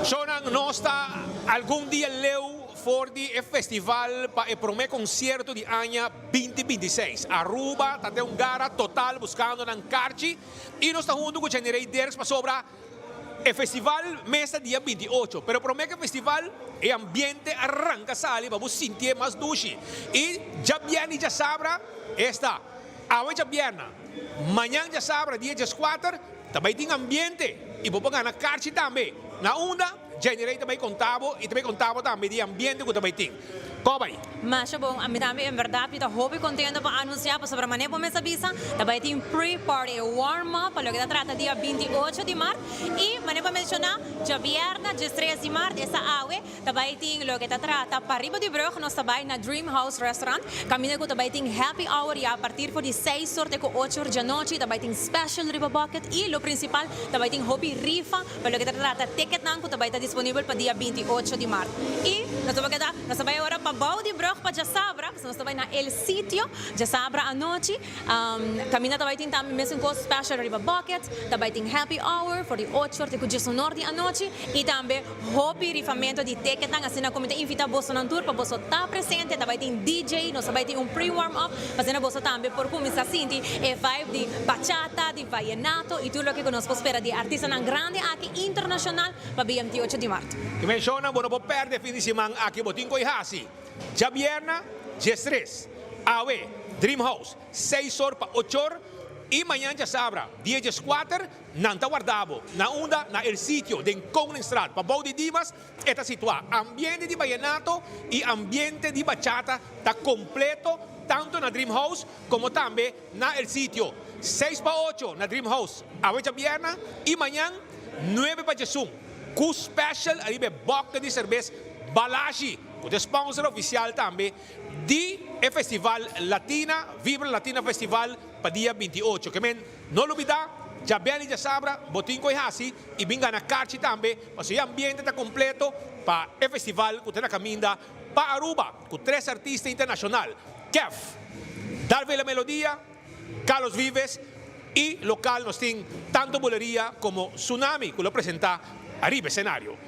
Sonang nosta algún día leu for di festival pa e prome concerto di Anya 2026. Aruba, tate un gara total buscando ng Carchi. Y nos está junto con Generate Ders pa sobra el festival mesa día 28. Pero prome que el festival e ambiente arranca sali, vamos sentir más dushi. Y ya viene ya sabra esta. Hoy ya viene. Mañana ya sabra día 4. Também tem ambiente. E vou pegar na Carchi também. Na onda, Generate também contavo e também contavo também de ambiente que também tem. Kobay. Mas bom, a mim também é verdade, kita hobby contendo para anunciar para sobre a maneira como essa visa, também tem pre-party warm-up, para o que trata dia 28 de março, e maneira para mencionar, dia viernes, dia 3 de março, essa aue, também tem o que trata para Riba de Brug, nós também na Dream House Restaurant, caminho que também tem happy hour, e a partir de 6 horas até 8 horas da noite, também tem special Riba Bucket, e o principal, também tem hobby rifa, para o que trata ticket não, que também está disponível para dia 28 de março. E nós também agora para Bau de Brug para Jasabra, nós também na El Sitio, Jasabra à noite, caminha também tem mesmo com special Riba Bucket, também tem happy hour, por 8 horas até 10 norte à noite, e também hobby rifamento de ticket, assim na comida invita você na tour para você estar presente, também tem DJ, nós também tem pre-warm-up, fazendo você também por começar a sentir a vibe de bachata, de vallenato, e tudo o que nós espera de artista grande aqui internacional para 28 de março. E menciona, bueno, por perde fin de semana aqui botinho e hasi. Já vierna, dia 3. Awe, Dream House, 6 horas para 8 horas. E amanhã já sabra, dia 4, nanta guardavo, na onda, na el sitio, de Koningsstraat, para Bau de Divas, está situado. Ambiente de vallenato e ambiente de bachata está completo, tanto na Dream House como também na el sitio. 6 para 8 na Dream House, awe já vierna, e amanhã, 9 para Jesum. Com special, arriba boca de cerveja Balashi, o sponsor oficial também de Festival Latina, Vibra Latina Festival para dia 28. Que men, não olvidar, já bem já sabra, botinho e hasi, e vinga na Carchi também, mas o ambiente está completo para o festival que tem na caminda para Aruba, com 3 artistas internacionais, Kef, Darve la Melodia, Carlos Vives, e local nos tem tanto boleria como Tsunami, que lo presenta arriba escenario.